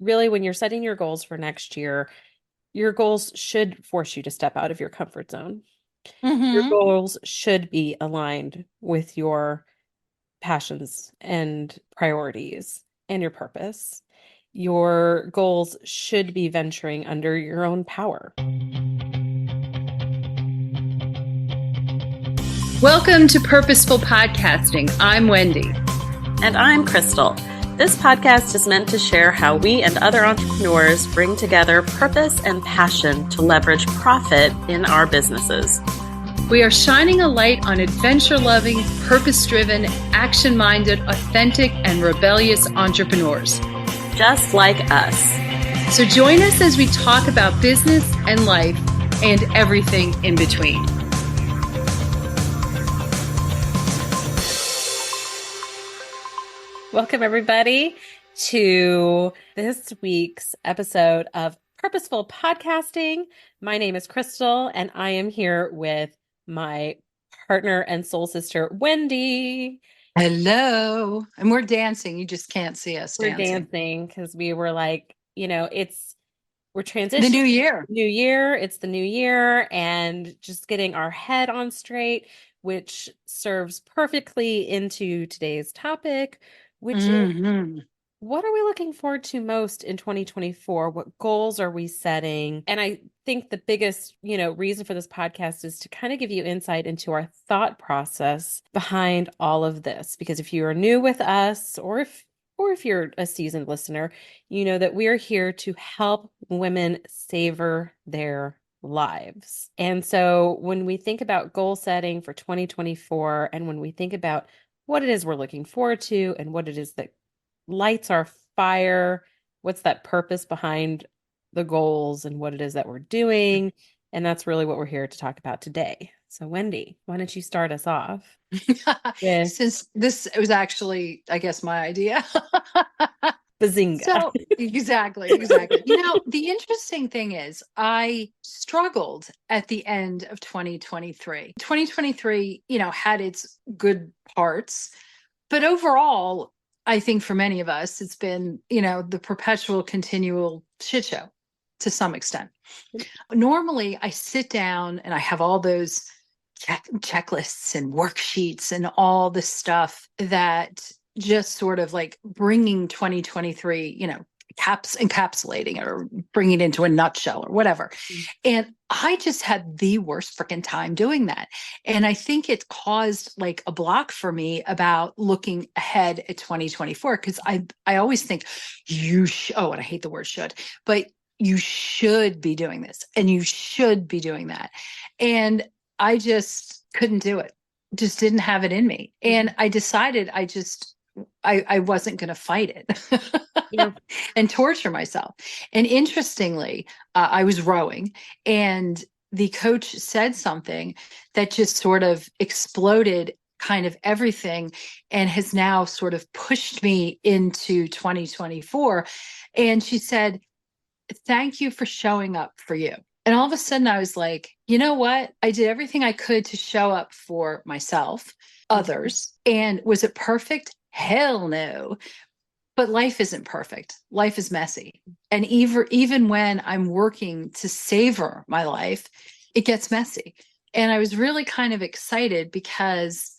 really, when you're setting your goals for next year, your goals should force you to step out of your comfort zone. Your Mm-hmm. goals should be aligned with your passions and priorities and your purpose. Your goals should be venturing under your own power. Welcome to Purposeful Podcasting. I'm Wendy. And I'm Crystal. This podcast is meant to share how we and other entrepreneurs bring together purpose and passion to leverage profit in our businesses. We are shining a light on adventure-loving, purpose-driven, action-minded, authentic, and rebellious entrepreneurs. Just like us. So join us as we talk about business and life and everything in between. Welcome, everybody, to this week's episode of Purposeful Podcasting. My name is Crystal, and I am here with my partner and soul sister, Wendy. Hello. And we're dancing. You just can't see us We're dancing. dancing because we were like, we're transitioning. The new year. New year. It's the new year, and just getting our head on straight, which serves perfectly into today's topic, which is, what are we looking forward to most in 2024? What goals are we setting? And I think the biggest, reason for this podcast is to kind of give you insight into our thought process behind all of this. Because if you are new with us, or if you're a seasoned listener, you know that we're here to help women savor their lives. And so when we think about goal setting for 2024, and when we think about what it is we're looking forward to and what it is that lights our fire, what's that purpose behind the goals and what it is that we're doing. And that's really what we're here to talk about today. So Wendy, why don't you start us off? Since this was actually, I guess, my idea. Bazinga. So exactly. The interesting thing is I struggled at the end of 2023. 2023, had its good parts, but overall, I think for many of us, it's been, the perpetual continual shit show to some extent. Normally I sit down and I have all those checklists and worksheets and all the stuff that just sort of like bringing 2023, encapsulating it or bringing it into a nutshell or whatever. And I just had the worst freaking time doing that. And I think it caused like a block for me about looking ahead at 2024. Cause I always think and I hate the word should, but you should be doing this and you should be doing that. And I just couldn't do it. Just didn't have it in me. And I decided I wasn't going to fight it and torture myself. And interestingly, I was rowing and the coach said something that just sort of exploded kind of everything and has now sort of pushed me into 2024. And she said, "Thank you for showing up for you." And all of a sudden I was like, you know what? I did everything I could to show up for myself, others. And was it perfect? Hell no. But life isn't perfect. Life is messy. And even when I'm working to savor my life, it gets messy. And I was really kind of excited because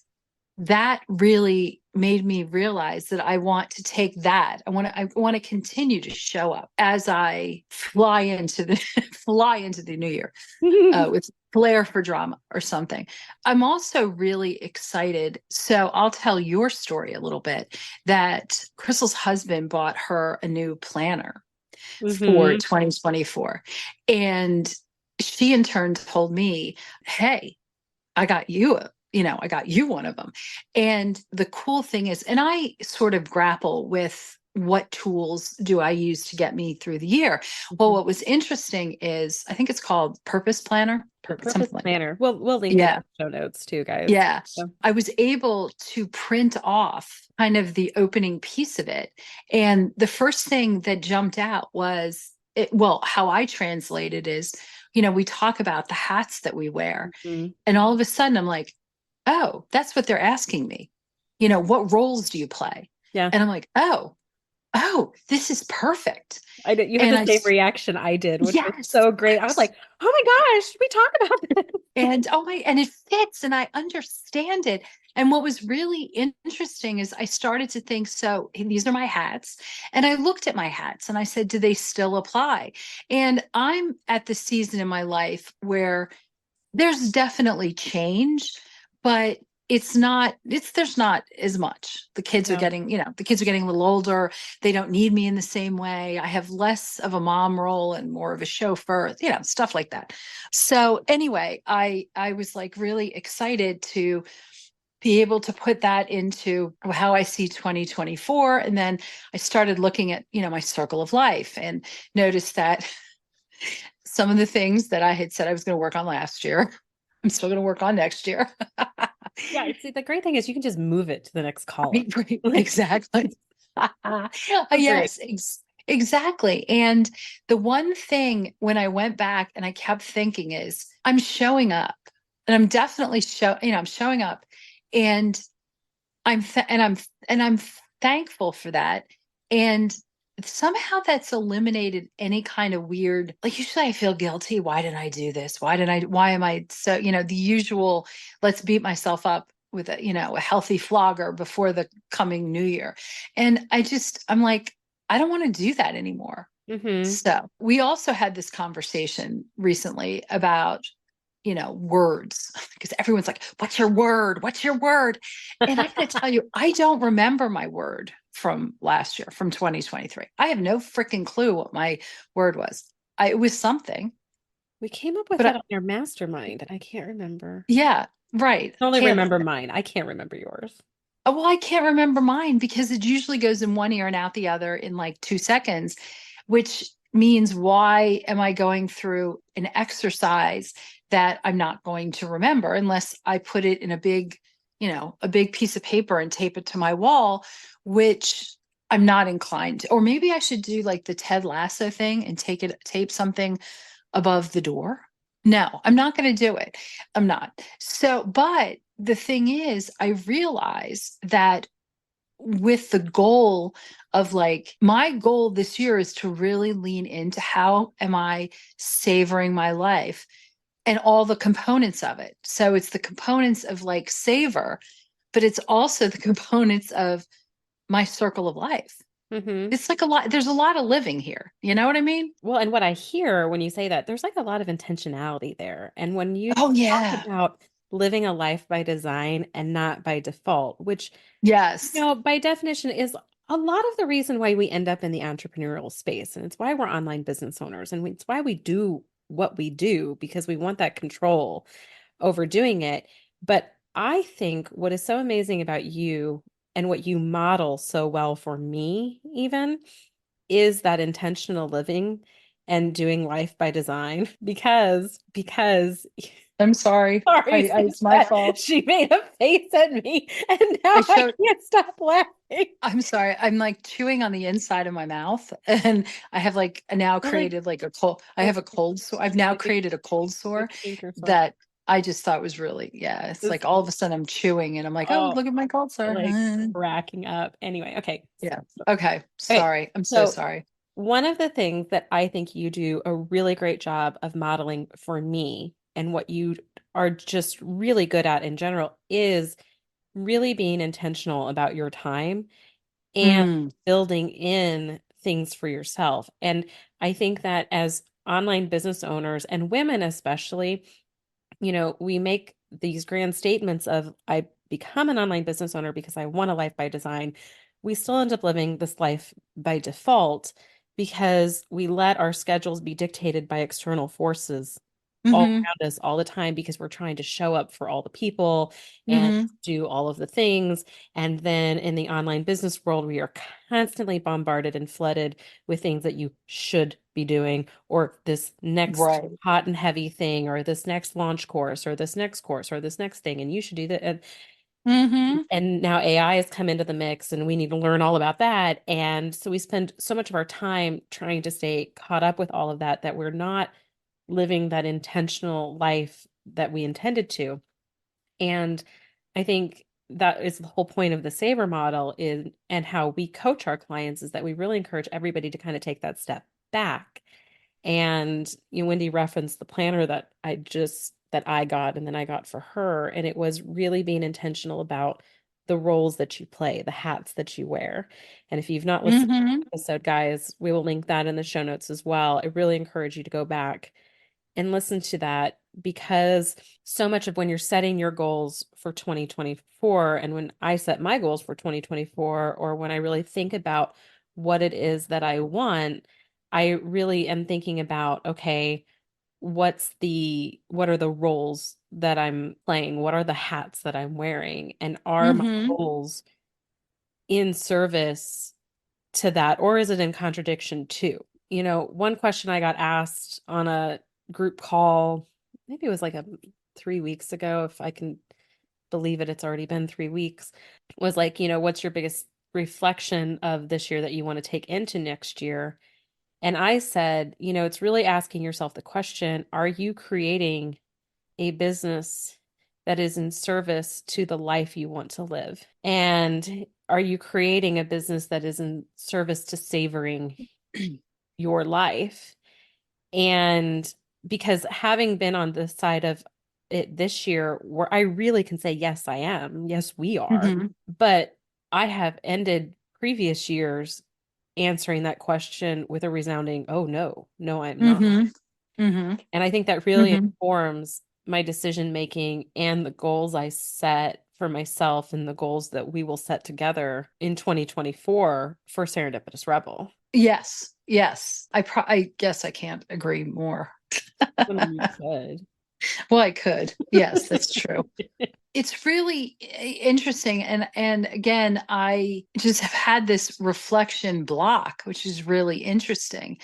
that really made me realize that I want to take that. I want to continue to show up as I fly into the new year with flair for drama or something. I'm also really excited. So I'll tell your story a little bit that Crystal's husband bought her a new planner for 2024. And she in turn told me, "Hey, I got you one of them." And the cool thing is, and I sort of grapple with what tools do I use to get me through the year? Well, what was interesting is I think it's called Purpose Planner. Purpose Planner. We'll link it in the show notes too, guys. Yeah. So I was able to print off kind of the opening piece of it. And the first thing that jumped out was how I translate it is, we talk about the hats that we wear. And all of a sudden I'm like, oh, that's what they're asking me. What roles do you play? Yeah. And I'm like, oh, oh, this is perfect. You had And the same reaction I did, which was yes, so great. I was like, oh my gosh, we talk about this. and oh my, and it fits and I understand it. And what was really interesting is I started to think, so these are my hats. And I looked at my hats and I said, do they still apply? And I'm at the season in my life where there's definitely change, but there's not as much. The kids are No. getting, the kids are getting a little older. They don't need me in the same way. I have less of a mom role and more of a chauffeur, stuff like that. So anyway, I was like really excited to be able to put that into how I see 2024. And then I started looking at, my circle of life and noticed that some of the things that I had said I was going to work on last year, I'm still going to work on next year. Yeah, see, the great thing is you can just move it to the next column. Right, Like, exactly. so great. Yes, exactly. And the one thing when I went back and I kept thinking is I'm showing up and I'm definitely I'm showing up and I'm thankful for that. And somehow that's eliminated any kind of weird, like usually I feel guilty. Why did I do this? Why am I so, the usual, let's beat myself up with a healthy flogger before the coming new year. And I'm like, I don't want to do that anymore. Hmm. So we also had this conversation recently about, words, because everyone's like, what's your word? What's your word? And I got to tell you, I don't remember my word from last year, from 2023. I have no freaking clue what my word was. It was something, We came up with but that on your mastermind, and I can't remember. yeah, right. I only Can't, remember mine. I can't remember yours. well, I can't remember mine because it usually goes in one ear and out the other in like 2 seconds, which means why am I going through an exercise that I'm not going to remember unless I put it in a big piece of paper and tape it to my wall, which I'm not inclined to. Or maybe I should do like the Ted Lasso thing and tape something above the door. No, I'm not going to do it. I'm not. So, but the thing is, I realize that with the goal of like, my goal this year is to really lean into how am I savoring my life and all the components of it. So it's the components of like savor, but it's also the components of my circle of life. Hmm. It's like a lot, there's a lot of living here. You know what I mean? Well, and what I hear when you say that, there's like a lot of intentionality there. And when you Oh, talk yeah. about living a life by design and not by default, which, Yes. by definition is a lot of the reason why we end up in the entrepreneurial space. And it's why we're online business owners. And it's why we do what we do because we want that control over doing it. But I think what is so amazing about you and what you model so well for me, even is that intentional living and doing life by design because I'm sorry. sorry It's my fault. she made a face at me and now I I showed, can't stop laughing. I'm sorry. I'm like chewing on the inside of my mouth and I have like now You're like created like a cold, I the, have a cold sore. I've now the, created a cold the sore canker sore. that I just thought was really, yeah. It's This like all of a sudden I'm chewing and I'm like, oh, oh look at my cold sore. like cracking up. Anyway, okay. Yeah. Okay. Okay. Sorry. I'm so So sorry. one of the things that I think you do a really great job of modeling for me and what you are just really good at in general is really being intentional about your time and Mm, building in things for yourself. And I think that as online business owners and women especially, we make these grand statements of I become an online business owner because I want a life by design. We still end up living this life by default because we let our schedules be dictated by external forces all mm-hmm. around us all the time because we're trying to show up for all the people and Mm-hmm. do all of the things. And then in the online business world, we are constantly bombarded and flooded with things that you should be doing, or this next Right. hot and heavy thing, or this next launch course, or this next course, or this next thing, and you should do that. Mm-hmm. And now AI has come into the mix, and we need to learn all about that. And so we spend so much of our time trying to stay caught up with all of that that we're not living that intentional life that we intended to. And I think that is the whole point of the Savour model is, and how we coach our clients is that we really encourage everybody to kind of take that step back. And Wendy referenced the planner that I got and then I got for her. And it was really being intentional about the roles that you play, the hats that you wear. And if you've not listened to Mm-hmm. the episode, guys, we will link that in the show notes as well. I really encourage you to go back and listen to that, because so much of when you're setting your goals for 2024, and when I set my goals for 2024, or when I really think about what it is that I want, I really am thinking about, okay, what are the roles that I'm playing? What are the hats that I'm wearing? And are my Mm-hmm. goals in service to that, or is it in contradiction to? One question I got asked on a group call, maybe it was like 3 weeks ago, if I can believe it, it's already been 3 weeks, was like, what's your biggest reflection of this year that you want to take into next year? And I said, it's really asking yourself the question, are you creating a business that is in service to the life you want to live? And are you creating a business that is in service to savoring your life? And because having been on the side of it this year, where I really can say, yes, I am. Yes, we are. Mm-hmm. But I have ended previous years answering that question with a resounding, oh, no, no, I'm not. Mm-hmm. Mm-hmm. And I think that really Mm-hmm. informs my decision making and the goals I set for myself and the goals that we will set together in 2024 for Serendipitous Rebel. Yes. Yes. I guess I can't agree more. I mean, you could. Well, I could. Yes, that's true. It's really interesting, and again, I just have had this reflection block, which is really interesting.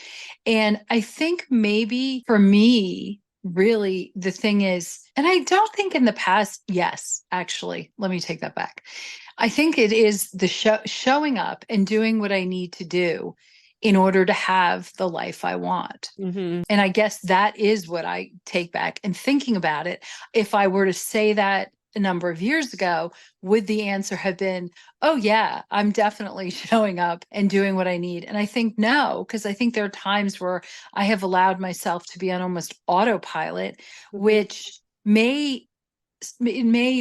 And I think maybe for me, really the thing is, and I don't think in the past, yes, actually, let me take that back. I think it is the showing up and doing what I need to do in order to have the life I want. Mm-hmm. And I guess that is what I take back. And thinking about it, if I were to say that a number of years ago, would the answer have been, oh, yeah, I'm definitely showing up and doing what I need? And I think no, because I think there are times where I have allowed myself to be on almost autopilot, Mm-hmm. which may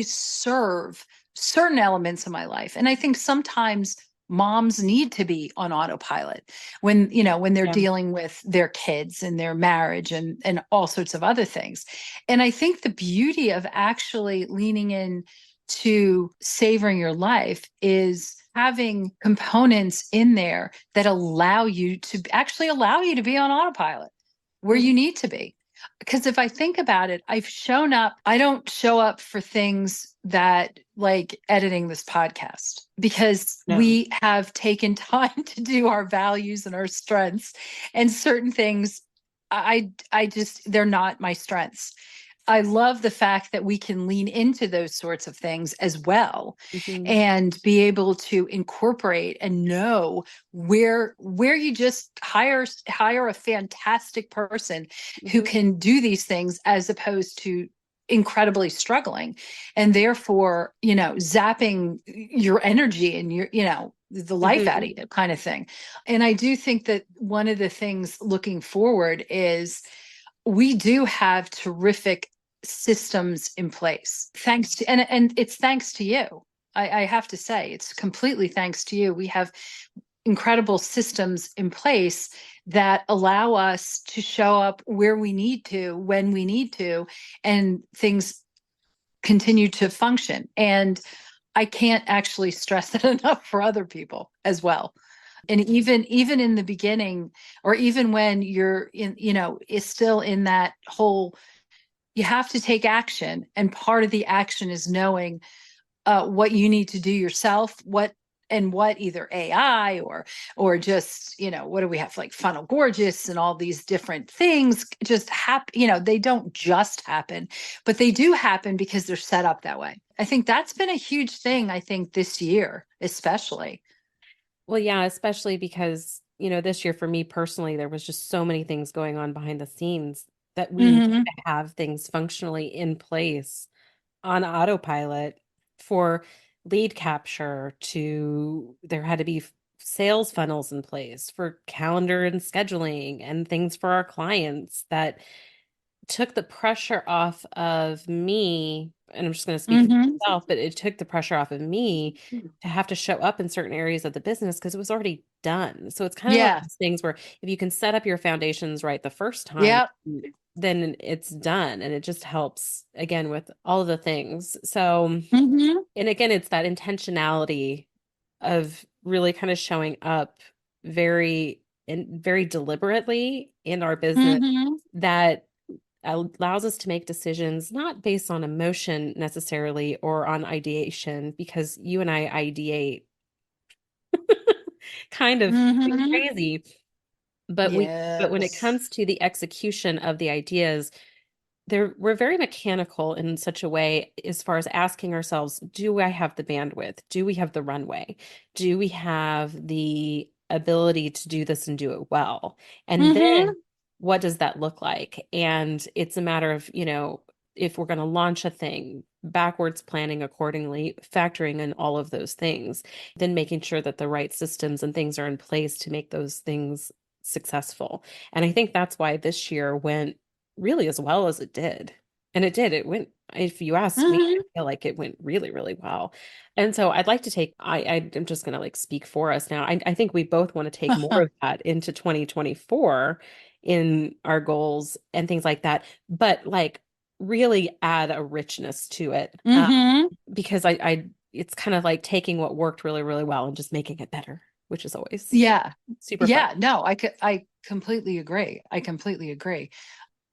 serve certain elements of my life. And I think sometimes moms need to be on autopilot when they're Yeah. dealing with their kids and their marriage and all sorts of other things. And I think the beauty of actually leaning in to savoring your life is having components in there that allow you to be on autopilot where Mm-hmm. you need to be. Because if I think about it, I don't show up for things that like editing this podcast because No. we have taken time to do our values and our strengths, and certain things I just, they're not my strengths. I love the fact that we can lean into those sorts of things as well Mm-hmm. and be able to incorporate and know where you just hire a fantastic person who Mm-hmm. can do these things as opposed to incredibly struggling, and therefore zapping your energy and the life out Mm-hmm. of you kind of thing. And I do think that one of the things looking forward is we do have terrific systems in place thanks to, and it's thanks to you. I have to say it's completely thanks to you. We have incredible systems in place that allow us to show up where we need to when we need to, and things continue to function. And I can't actually stress that enough for other people as well. And even in the beginning, or even when you're in, is still in that whole, you have to take action, and part of the action is knowing what you need to do yourself, what either AI or just what do we have, like Funnel Gorgeous and all these different things just happen. They don't just happen, but they do happen because they're set up that way. I think that's been a huge thing, I think this year especially. Well, yeah, especially because, this year for me personally, there was just so many things going on behind the scenes that we need Mm-hmm. to have things functionally in place on autopilot for lead capture to there had to be sales funnels in place for calendar and scheduling and things for our clients that took the pressure off of me. And I'm just going to speak for Mm-hmm. myself, but it took the pressure off of me to have to show up in certain areas of the business because it was already done. So it's kind of one of Yeah. those things where if you can set up your foundations right the first time, Yeah. then it's done. And it just helps again with all of the things. So, Mm-hmm. and again, it's that intentionality of really kind of showing up very deliberately in our business Mm-hmm. that allows us to make decisions not based on emotion necessarily or on ideation, because you and I ideate kind of Mm-hmm. crazy, but when it Yes. comes to the execution of the ideas, we're very mechanical in such a way as far as asking ourselves, do I have the bandwidth? Do we have the runway? Do we have the ability to do this and do it well? And Mm-hmm. then what does that look like? And it's a matter of, if we're going to launch a thing, backwards planning accordingly, factoring in all of those things, then making sure that the right systems and things are in place to make those things successful. And I think that's why this year went really as well as it did. And it did. It went, if you asked me, I Mm-hmm. feel like it went really, really well. And so I'd like to take, I'm just going to like speak for us now. I think we both want to take more of that into 2024 in our goals and things like that, but like really add a richness to it. Mm-hmm. Because it's kind of like taking what worked really, really well and just making it better, which is always Yeah. super fun. Yeah. No, I completely agree. I completely agree.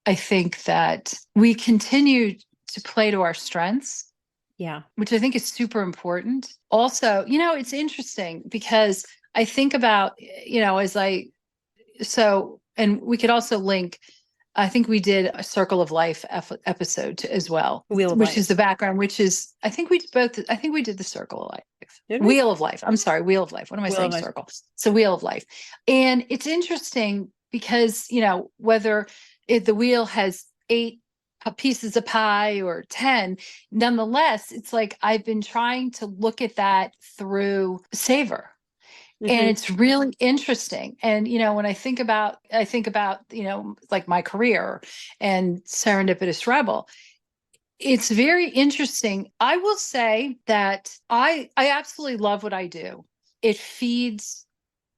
I think that we continue to play to our strengths, Yeah. which I think is super important. Also, it's interesting because I think about, and we could also link, I think we did a Circle of Life episode as well, Wheel of which is Life. the background, I think we did the Circle of Life. Did we? Wheel of Life. I'm sorry, Wheel of Life. What am I Wheel of saying? Life. Circle. So Wheel of Life. And it's interesting because, whether the wheel has 8 pieces of pie or 10, nonetheless, it's like I've been trying to look at that through Savour. And Hmm. it's really interesting. And, when I think about, like my career and Serendipitous Rebel, it's very interesting. I will say that I absolutely love what I do. It feeds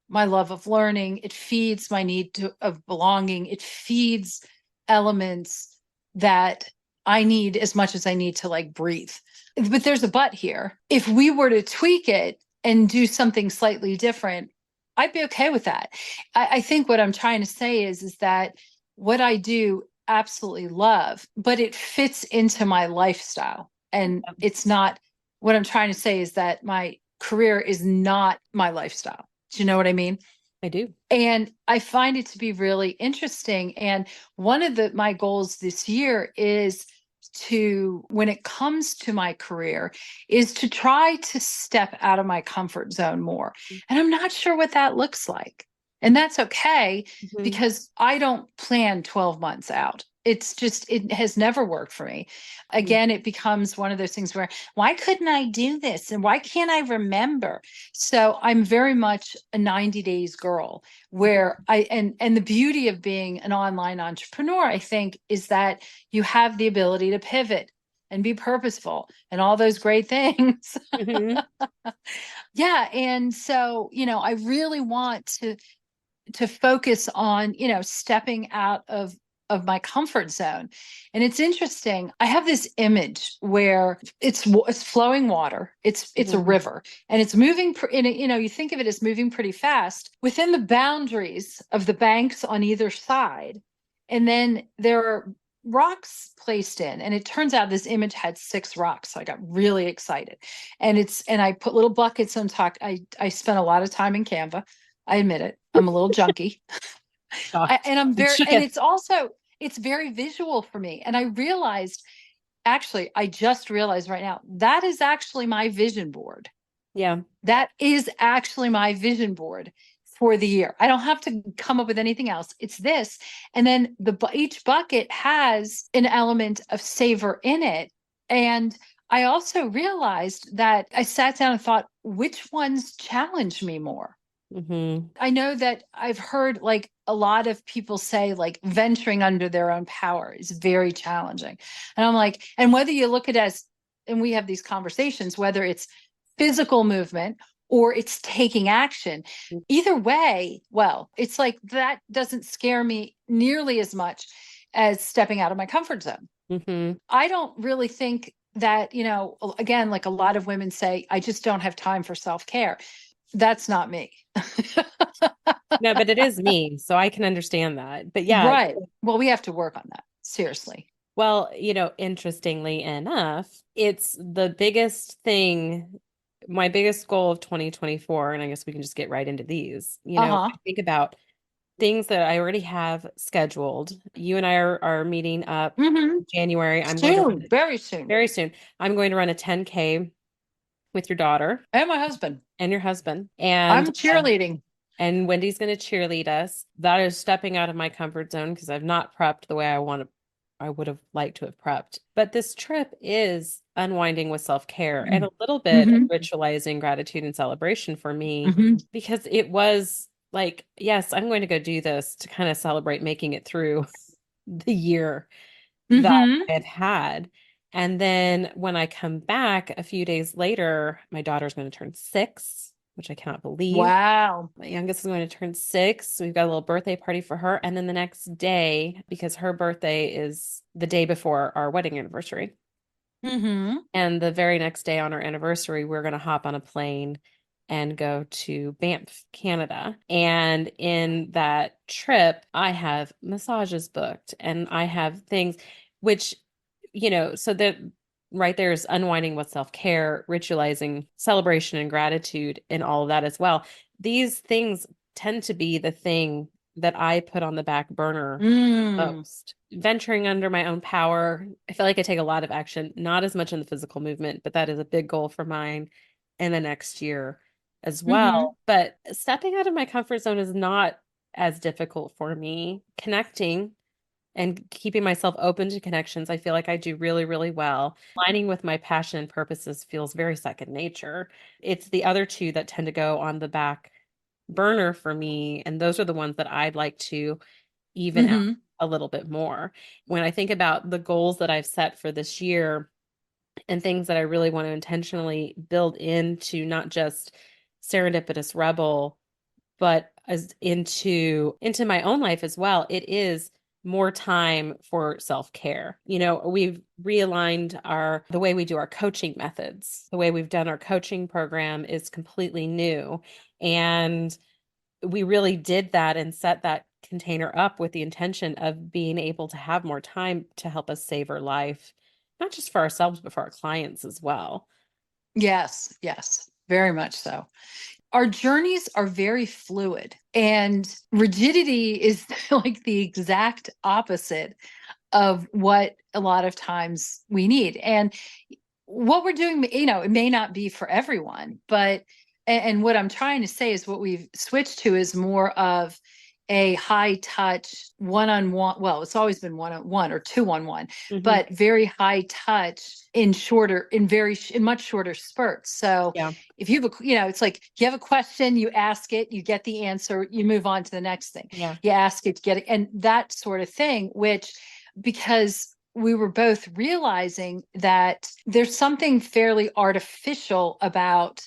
my love of learning. It feeds my of belonging. It feeds elements that I need as much as I need to like breathe. But there's a but here. If we were to tweak it and do something slightly different, I'd be okay with that. I think what I'm trying to say is that what I do absolutely love, but it fits into my lifestyle. And it's not, what I'm trying to say is that my career is not my lifestyle. Do you know what I mean? I do. And I find it to be really interesting. And one of my goals this year is when it comes to my career, is to try to step out of my comfort zone more. And I'm not sure what that looks like. And that's okay Mhm. because I don't plan 12 months out. It has never worked for me. Again, it becomes one of those things where, why couldn't I do this? And why can't I remember? So I'm very much a 90 days girl where and the beauty of being an online entrepreneur, I think, is that you have the ability to pivot and be purposeful and all those great things. Mhm. Yeah. And so, I really want to focus on, stepping out of my comfort zone. And it's interesting. I have this image where it's flowing water. It's a Mhm. river and it's moving you think of it as moving pretty fast within the boundaries of the banks on either side. And then there are rocks placed in, and it turns out this image had 6 rocks. So I got really excited. And I put little buckets on top. I spent a lot of time in Canva. I admit it. I'm a little junky. Shocked. And Yes. it's very visual for me. And I realized, actually, I just realized right now, that is actually my vision board. Yeah. That is actually my vision board for the year. I don't have to come up with anything else. It's this. And then each bucket has an element of savor in it. And I also realized that I sat down and thought, which ones challenge me more? I know that I've heard like a lot of people say like venturing under their own power is very challenging. And I'm like, and whether you look at it as, and we have these conversations, whether it's physical movement or it's taking action, either way, well, it's like that doesn't scare me nearly as much as stepping out of my comfort zone. I don't really think that, again, like a lot of women say, I just don't have time for self-care. That's not me. No, but it is me, so I can understand that. But yeah, Right. Well, we have to work on that. Seriously. well, interestingly enough, it's the biggest thing, my biggest goal of 2024, and I guess we can just get right into these. Uh-huh. I think about things that I already have scheduled. You and I are meeting up Mm-hmm. in January. I'm going to run Soon, very soon. very soon. I'm going to run a 10K with your daughter And my husband. and your husband, I'm cheerleading. and Wendy's going to cheerlead us. That is stepping out of my comfort zone because I've not prepped the way I would have liked to have prepped. But this trip is unwinding with self-care and a little bit of Mm-hmm. ritualizing gratitude and celebration for me Mm-hmm. because it was like, yes, I'm going to go do this to kind of celebrate making it through the year that Mm-hmm. I've had. And then when I come back a few days later, my daughter's going to turn 6, which I cannot believe. Wow. My youngest is going to turn 6. We've got a little birthday party for her. And then the next day, because her birthday is the day before our wedding anniversary. Mm-hmm. And the very next day on our anniversary, we're going to hop on a plane and go to Banff, Canada. And in that trip, I have massages booked and I have things which, so that right there is unwinding with self-care, ritualizing celebration and gratitude and all of that as well. These things tend to be the thing that I put on the back burner most. Venturing under my own power. I feel like I take a lot of action, not as much in the physical movement, but that is a big goal for mine in the next year as Mm-hmm. well. But stepping out of my comfort zone is not as difficult for me. Connecting and keeping myself open to connections, I feel like I do really, really well. Aligning with my passion and purposes feels very second nature. It's the other two that tend to go on the back burner for me. And those are the ones that I'd like to even out Mm-hmm. a little bit more. When I think about the goals that I've set for this year and things that I really want to intentionally build into not just Serendipitous Rebel, but as into my own life as well, it is more time for self-care. We've realigned the way we do our coaching methods. The way we've done our coaching program is completely new. And we really did that and set that container up with the intention of being able to have more time to help us savor life, not just for ourselves, but for our clients as well. Yes, yes, very much so. Our journeys are very fluid, and rigidity is like the exact opposite of what a lot of times we need. And what we're doing, it may not be for everyone, but and what I'm trying to say is what we've switched to is more of a high touch one-on-one. Well, it's always been one-on-one or two-on-one, Mm-hmm. but very high touch in much shorter spurts. So Yeah. if you have it's like you have a question, you ask it, you get the answer, you move on to the next thing. Yeah. You ask it, get it, and that sort of thing, which because we were both realizing that there's something fairly artificial about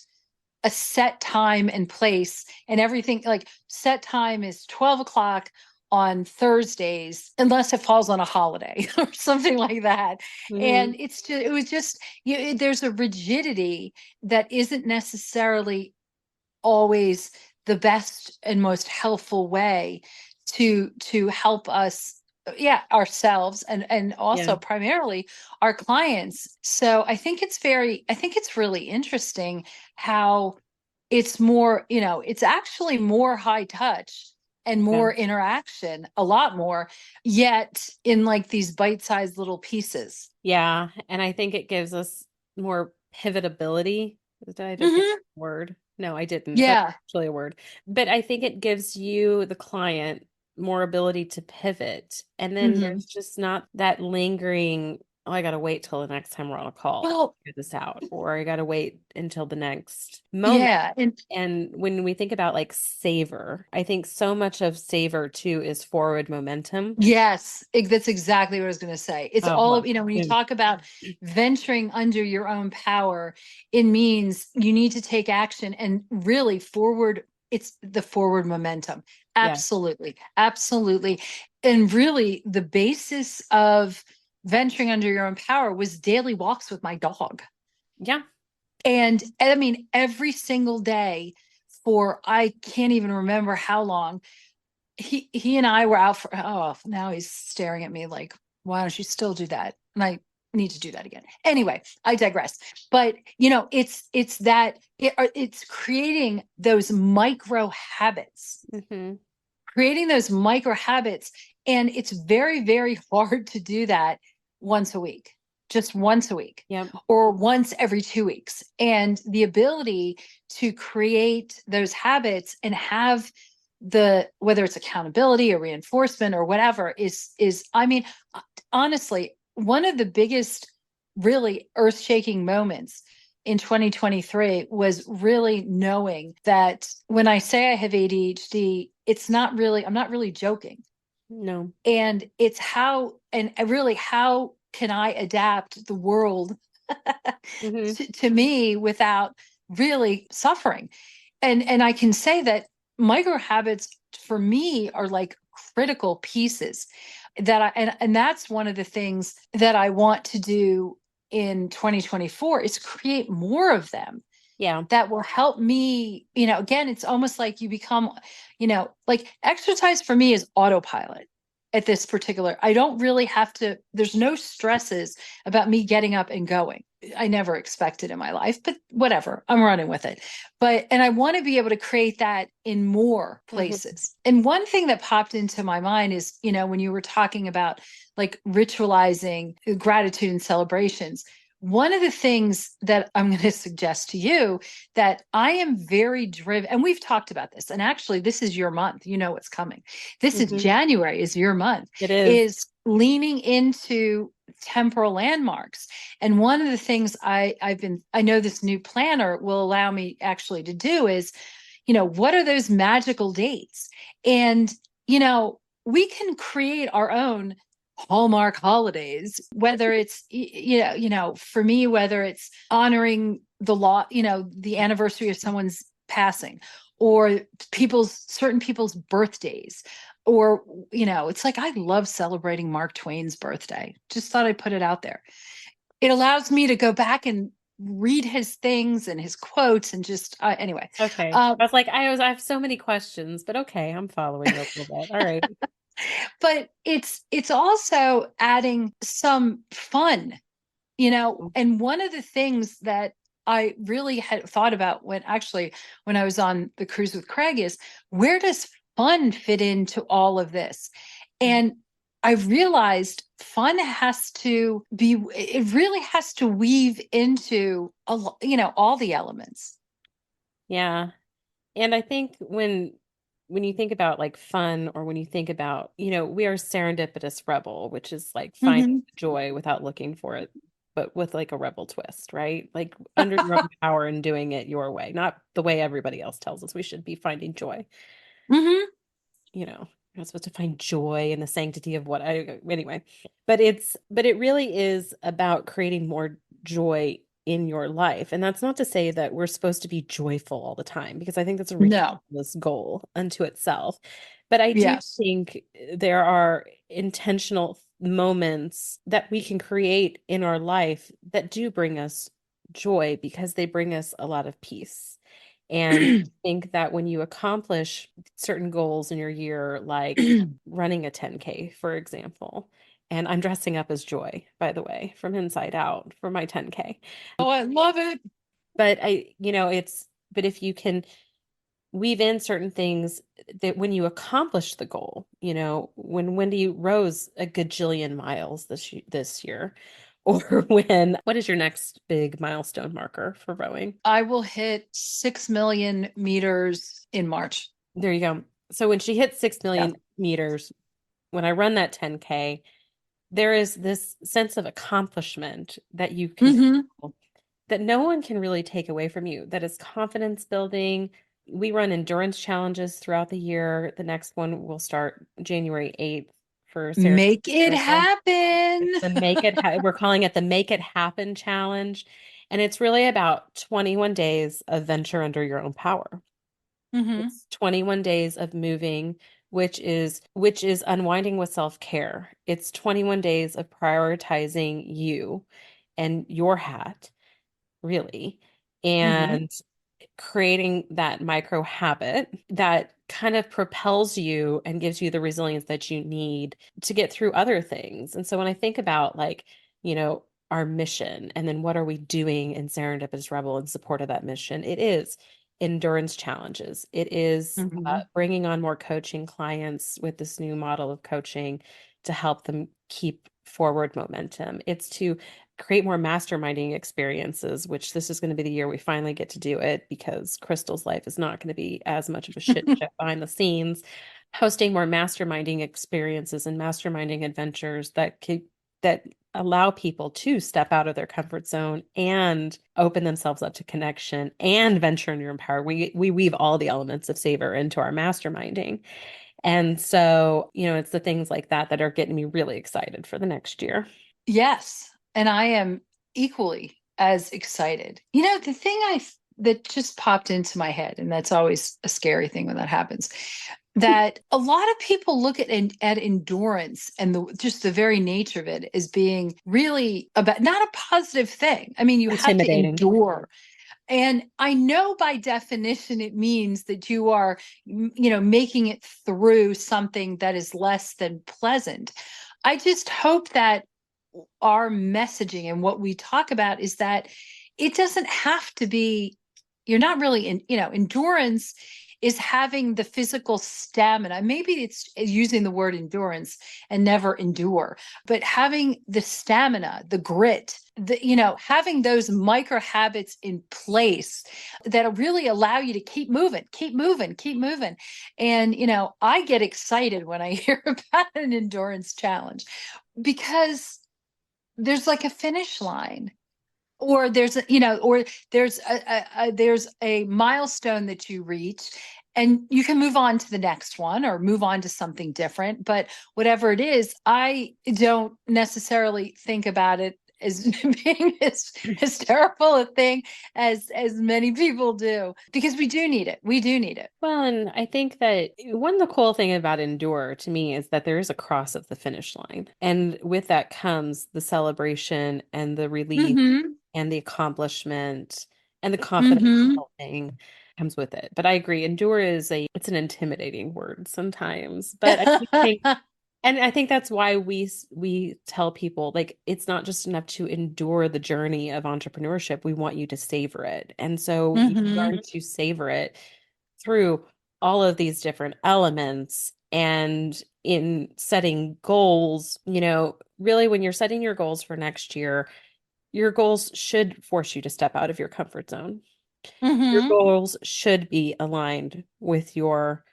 a set time and place and everything. Like set time is 12 o'clock on Thursdays, unless it falls on a holiday or something like that. Mm-hmm. And it was just, there's a rigidity that isn't necessarily always the best and most helpful way to help us, ourselves and Yeah. also primarily our clients. So I think it's really interesting how it's more, it's actually more high touch and Yeah. more interaction, a lot more, yet in like these bite-sized little pieces. Yeah. And I think it gives us more pivotability. Did I just say Hmm. a word? No, I didn't. That's Yeah. actually a word. But I think it gives you, the client, more ability to pivot. And then Hmm. there's just not that lingering oh, I got to wait till the next time we're on a call to Well, figure this out, or I got to wait until the next moment. yeah. And when we think about like savor, I think so much of savor too is forward momentum. Yes, that's exactly what I was going to say. It's Oh, all well. of, when you talk about venturing under your own power, it means you need to take action and really forward. It's the forward momentum. Yeah. Absolutely. Absolutely. And really, the basis of venturing under your own power was daily walks with my dog. Yeah. And I mean, every single day for I can't even remember how long, he and I were out for, oh, now he's staring at me like, why don't you still do that? And I need to do that again. Anyway, I digress. But it's that it's creating those micro habits, Mm-hmm. creating those micro habits. And it's very, very hard to do that once a week, just once a week, Yep. or once every 2 weeks. And the ability to create those habits and have whether it's accountability or reinforcement or whatever is I mean, honestly, one of the biggest really earth-shaking moments in 2023 was really knowing that when I say I have ADHD, I'm not really joking. No. And it's how, and really, how can I adapt the world Mm-hmm. to me without really suffering? And I can say that micro habits for me are like critical pieces that and that's one of the things that I want to do in 2024 is create more of them Yeah. that will help me. Again, it's almost like you become, like exercise for me is autopilot at this particular. I don't really have to, there's no stresses about me getting up and going. I never expected in my life, but whatever, I'm running with it. And I want to be able to create that in more Mm-hmm. places. And one thing that popped into my mind is, when you were talking about like ritualizing gratitude and celebrations, one of the things that I'm going to suggest to you that I am very driven, and we've talked about this, and actually this is your month, what's coming. This is Mm-hmm. January is your month, It is. is leaning into temporal landmarks. And one of the things I know this new planner will allow me actually to do is, what are those magical dates? And, we can create our own Hallmark holidays, whether it's, for me, whether it's honoring the law, the anniversary of someone's passing, or certain people's birthdays, or, it's like, I love celebrating Mark Twain's birthday. Just thought I'd put it out there. It allows me to go back and read his things and his quotes and just, anyway. Okay. I was like, I have so many questions, but okay, I'm following a little bit. All right. But it's also adding some fun, and one of the things that I really had thought about when I was on the cruise with Craig is, where does fun fit into all of this? And I realized fun it really has to weave into all the elements. Yeah. And I think when you think about like fun, or when you think about, we are serendipitous rebel, which is like finding Mhm. joy without looking for it, but with like a rebel twist, right? Like under your own power and doing it your way, not the way everybody else tells us we should be finding joy. Mhm. You're not supposed to find joy in the sanctity of what I anyway. But it really is about creating more joy in your life. And that's not to say that we're supposed to be joyful all the time, because I think that's a No. ridiculous goal unto itself. But I do Yes. think there are intentional moments that we can create in our life that do bring us joy, because they bring us a lot of peace. And I think that when you accomplish certain goals in your year, like running a 10K, for example, and I'm dressing up as Joy, by the way, from Inside Out for my 10K. Oh, I love it. But but if you can weave in certain things that when you accomplish the goal, when Wendy rose a gajillion miles this year, or what is your next big milestone marker for rowing? I will hit 6 million meters in March. There you go. So when she hit 6 Yeah. million meters, when I run that 10K, there is this sense of accomplishment that you can Mm-hmm. feel that no one can really take away from you. That is confidence building. We run endurance challenges throughout the year. The next one will start January 8th for Sarah. Make it happen. It's the we're calling it the Make It Happen Challenge. And it's really about 21 days of venture under your own power. Mm-hmm. It's 21 days of moving, which is unwinding with self-care. It's 21 days of prioritizing you and your hat, really, Mm-hmm. and creating that micro habit that kind of propels you and gives you the resilience that you need to get through other things. And so when I think about like, our mission and then what are we doing in Serendipitous Rebel in support of that mission, it is endurance challenges. It is Mm-hmm. bringing on more coaching clients with this new model of coaching to help them keep forward momentum. It's to create more masterminding experiences, which this is going to be the year we finally get to do it because Crystal's life is not going to be as much of a shit show behind the scenes. Hosting more masterminding experiences and masterminding adventures that allow people to step out of their comfort zone and open themselves up to connection and venture in your own power. We weave all the elements of Savor into our masterminding. And so, it's the things like that that are getting me really excited for the next year. Yes. And I am equally as excited. The thing that just popped into my head, and that's always a scary thing when that happens, that a lot of people look at endurance and just the very nature of it as being really about not a positive thing. I mean, you have to Intimidating. endure. And I know by definition, it means that you are, making it through something that is less than pleasant. I just hope that our messaging and what we talk about is that it doesn't have to be, you're not really endurance is having the physical stamina. Maybe it's using the word endurance and never endure, but having the stamina, the grit, having those micro habits in place that really allow you to keep moving, keep moving, keep moving. And, I get excited when I hear about an endurance challenge because there's like a finish line or there's a milestone that you reach and you can move on to the next one or move on to something different. But whatever it is, I don't necessarily think about it as being as terrible a thing as many people do, because we do need it. We do need it. Well, and I think that one of the cool thing about Endure to me is that there is a cross of the finish line. And with that comes the celebration and the relief Mm-hmm. and the accomplishment and the confidence Mm-hmm. building comes with it. But I agree, Endure it's an intimidating word sometimes. But I do think and I think that's why we tell people like it's not just enough to endure the journey of entrepreneurship. We want you to savor it. And so you Mm-hmm. learn to savor it through all of these different elements. And in setting goals, really when you're setting your goals for next year, your goals should force you to step out of your comfort zone. Your Mm-hmm. goals should be aligned with your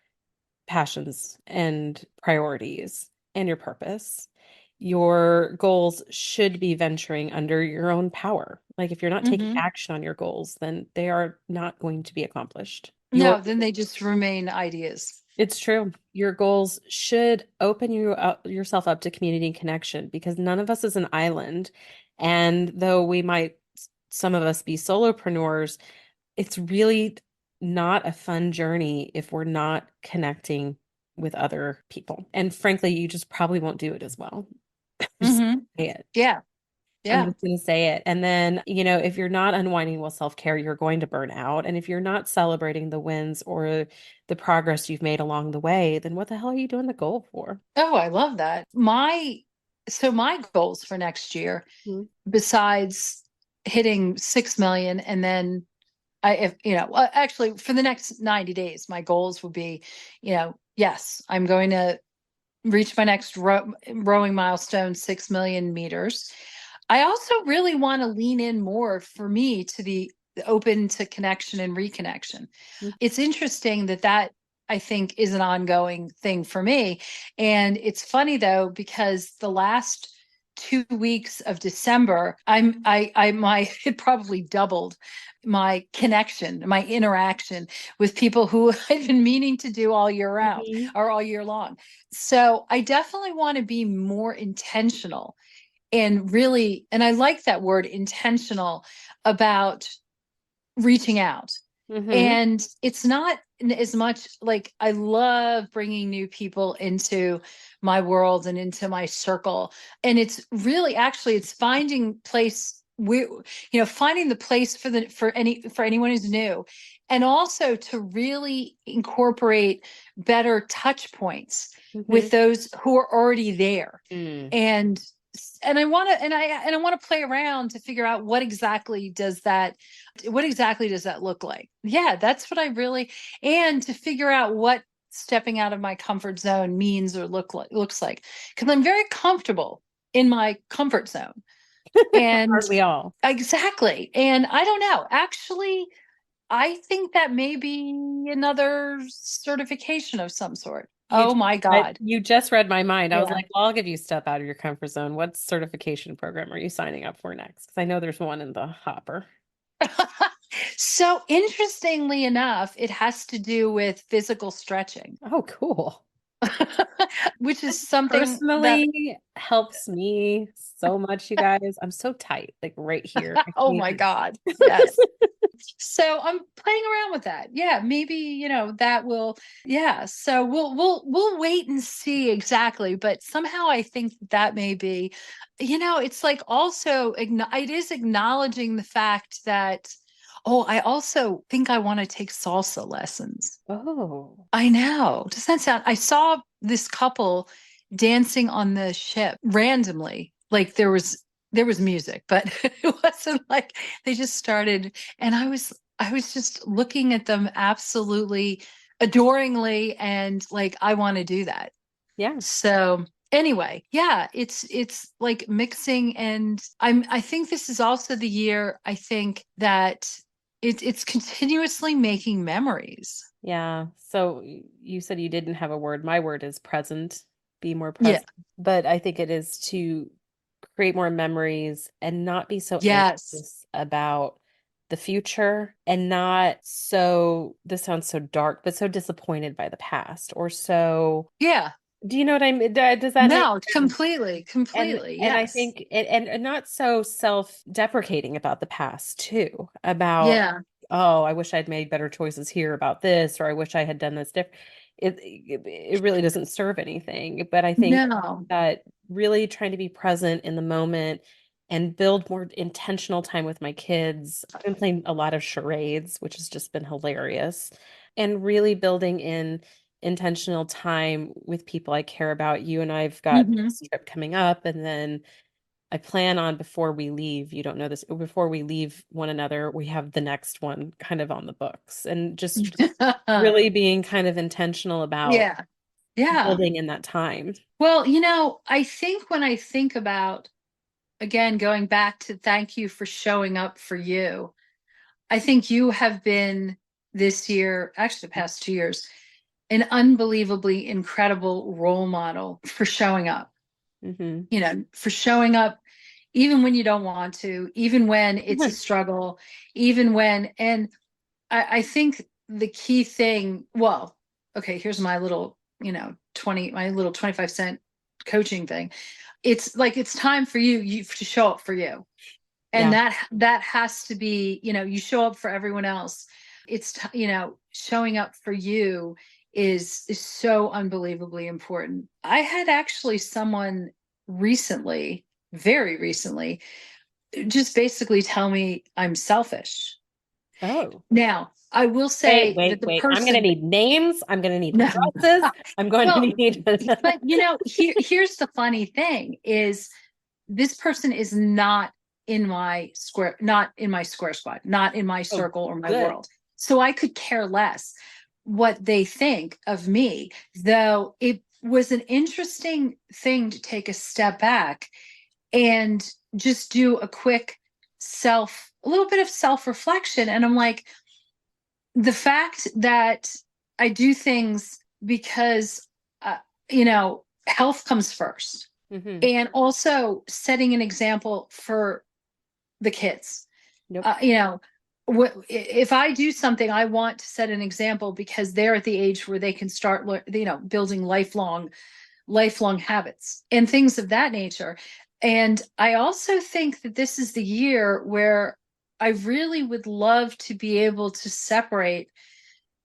passions and priorities and your purpose. Your goals should be venturing under your own power. Like if you're not taking Mm-hmm. action on your goals, then they are not going to be accomplished. No, then they just remain ideas. It's true. Your goals should open yourself up to community and connection because none of us is an island. And though some of us be solopreneurs, it's really not a fun journey if we're not connecting with other people. And frankly, you just probably won't do it as well. Just Mm-hmm. say it. Yeah. I'm Yeah. just going to say it. And then, if you're not unwinding with self-care, you're going to burn out. And if you're not celebrating the wins or the progress you've made along the way, then what the hell are you doing the goal for? Oh, I love that. My goals for next year, Mhm. besides hitting 6 million, and then actually for the next 90 days, my goals will be, yes, I'm going to reach my next rowing milestone, 6 million meters. I also really want to lean in more for me to be open to connection and reconnection. It's interesting that I think is an ongoing thing for me. And it's funny though, because the last 2 weeks of December, it probably doubled my connection, my interaction with people who I've been meaning to do all year round or all year long. So I definitely want to be more intentional and really, and I like that word intentional about reaching out. And it's not as much like I love bringing new people into my world and into my circle. And it's really actually it's finding place finding the place for anyone who's new, and also to really incorporate better touch points with those who are already there. And I want to play around to figure out what exactly does that look like. Yeah, that's what I really, and to figure out what stepping out of my comfort zone means or looks like, because I'm very comfortable in my comfort zone. And aren't we all? Exactly. And I don't know, actually, I think that may be another certification of some sort. Oh my God. You just read my mind. I was Yeah. like, well, I'll give you step out of your comfort zone. What certification program are you signing up for next? Because I know there's one in the hopper. So interestingly enough, it has to do with physical stretching. Oh, cool. Which is something Personally helps me so much, you guys. I'm so tight, like right here. Oh my God. Yes. So I'm playing around with that. Yeah, maybe, that will, yeah. So we'll wait and see exactly. But somehow I think that may be, it's like also, it is acknowledging the fact that, oh, I also think I want to take salsa lessons. Oh, I know. Does that sound, I saw this couple dancing on the ship randomly. Like there was music, but it wasn't like they just started. And I was just looking at them absolutely adoringly and like, I want to do that. yeah. So anyway, yeah, it's like mixing. And I think this is also the year, I think that it's continuously making memories. Yeah. So you said you didn't have a word. My word is present. Be more present. Yeah. But I think it is to create more memories and not be so Yes. anxious about the future, and not so, this sounds so dark, but so disappointed by the past, or so, Yeah. do you know what I mean? Does that make No, sense? completely. And I Yes. think and not so self-deprecating about the past too, about, Yeah. oh, I wish I'd made better choices here about this, or I wish I had done this different. It really doesn't serve anything. But I think No. that really trying to be present in the moment and build more intentional time with my kids. I've been playing a lot of charades, which has just been hilarious, and really building in intentional time with people I care about. You and I've got this trip coming up, and then I plan on, before we leave, you don't know this, before we leave one another, we have the next one kind of on the books, and just really being kind of intentional about Yeah. Yeah. building in that time. Well, I think when I think about, again, going back to thank you for showing up for you, I think you have been this year, actually the past 2 years, an unbelievably incredible role model for showing up, for showing up even when you don't want to, even when it's a struggle, even when, and I think the key thing, well, okay, here's my little, my little 25-cent coaching thing. It's like, it's time for you to show up for you. And Yeah. that has to be, you show up for everyone else. It's, showing up for you is so unbelievably important. I had actually someone recently, very recently, just basically tell me I'm selfish. Oh. Now, I will say that the Wait. I'm going to person, need names. I'm going to need no, addresses. I'm going to well, need. but here's the funny thing is this person is not in my square, not in my square squad, not in my Oh, circle or my good. world. So I could care less what they think of me, though it was an interesting thing to take a step back and just do a little bit of self-reflection. And I'm like, the fact that I do things because, health comes first. and also setting an example for the kids. Yep. If I do something, I want to set an example because they're at the age where they can start, building lifelong habits and things of that nature. And I also think that this is the year where I really would love to be able to separate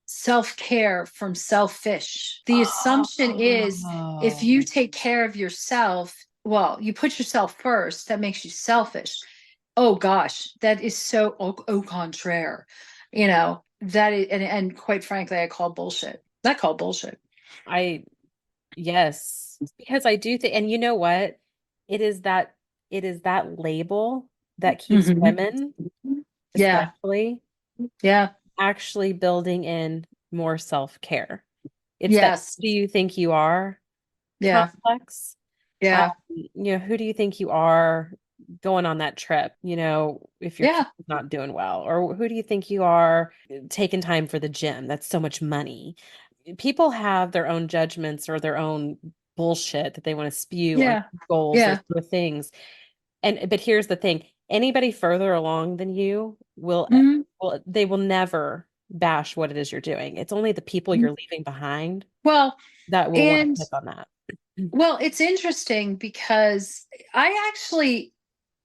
self-care from selfish. The assumption is if you take care of yourself, well, you put yourself first, that makes you selfish. Oh gosh, that is so au contraire. That is, and quite frankly, I call bullshit. Yes, because I do think, and you know what? It is that label that keeps women, especially, actually building in more self-care. It's that, do you think you are complex? Who do you think you are going on that trip? If your kid's not doing well, or who do you think you are taking time for the gym? That's so much money. People have their own judgments or their own bullshit that they want to spew on goals or things. But here's the thing: anybody further along than you they will never bash what it is you're doing. It's only the people you're leaving behind that will want to pick on that. Well, it's interesting because I actually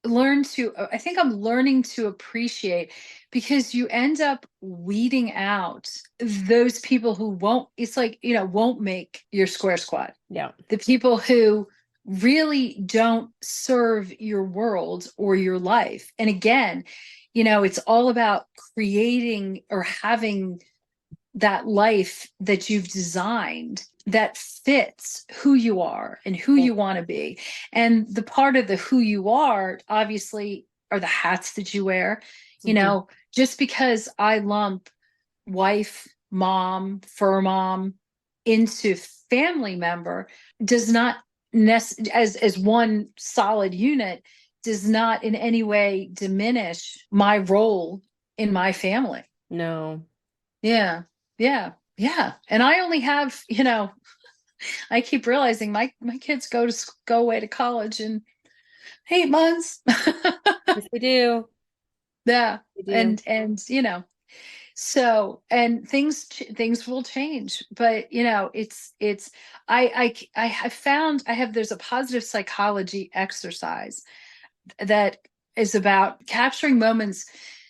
I think I'm learning to appreciate, because you end up weeding out those people who won't make your square squad. Yeah. The people who really don't serve your world or your life. And again, it's all about creating or having that life that you've designed that fits who you are and who you want to be. And the part of the who you are, obviously, are the hats that you wear. Just because I lump wife, mom, fur mom into family member does not as one solid unit, does not in any way diminish my role in my family. No. Yeah. And I only have, I keep realizing my kids go away to college in 8 months. Yes, we do. Yeah. We do. And so, and things will change, but it's I found there's a positive psychology exercise that is about capturing moments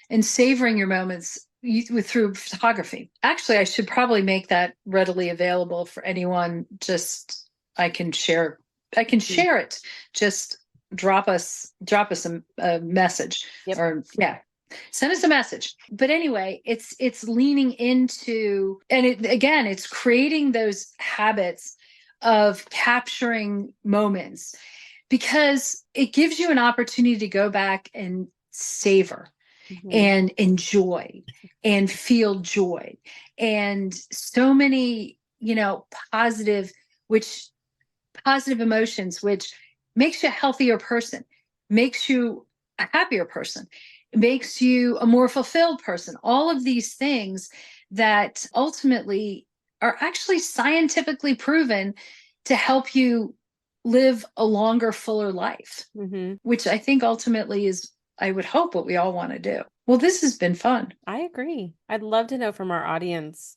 and savoring your moments through photography. Actually, I should probably make that readily available for anyone. I can share it. Just drop us a message. Yep. Or send us a message. But anyway, it's leaning into, and it's creating those habits of capturing moments, because it gives you an opportunity to go back and savor and enjoy and feel joy, and so many positive emotions, which makes you a healthier person, makes you a happier person, makes you a more fulfilled person. All of these things that ultimately are actually scientifically proven to help you live a longer, fuller life, which I think ultimately is, I would hope, what we all want to do. Well, this has been fun. I agree. I'd love to know from our audience,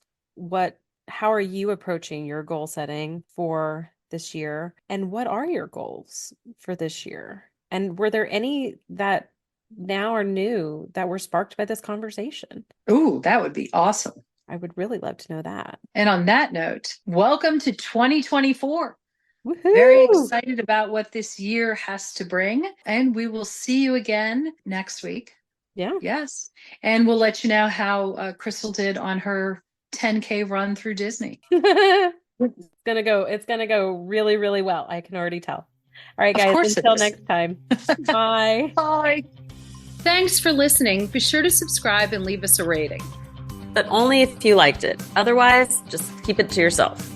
how are you approaching your goal setting for this year? And what are your goals for this year? And were there any that now are new that were sparked by this conversation? Ooh, that would be awesome. I would really love to know that. And on that note, welcome to 2024. Woohoo! Very excited about what this year has to bring. And we will see you again next week. Yeah. Yes. And we'll let you know how Crystal did on her 10K run through Disney. It's gonna go really, really well. I can already tell. All right, guys, until next time. Bye. Bye. Thanks for listening. Be sure to subscribe and leave us a rating. But only if you liked it. Otherwise, just keep it to yourself.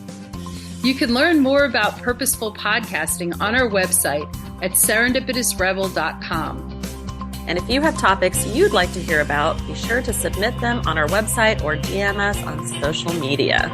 You can learn more about purposeful podcasting on our website at serendipitousrebel.com. And if you have topics you'd like to hear about, be sure to submit them on our website or DM us on social media.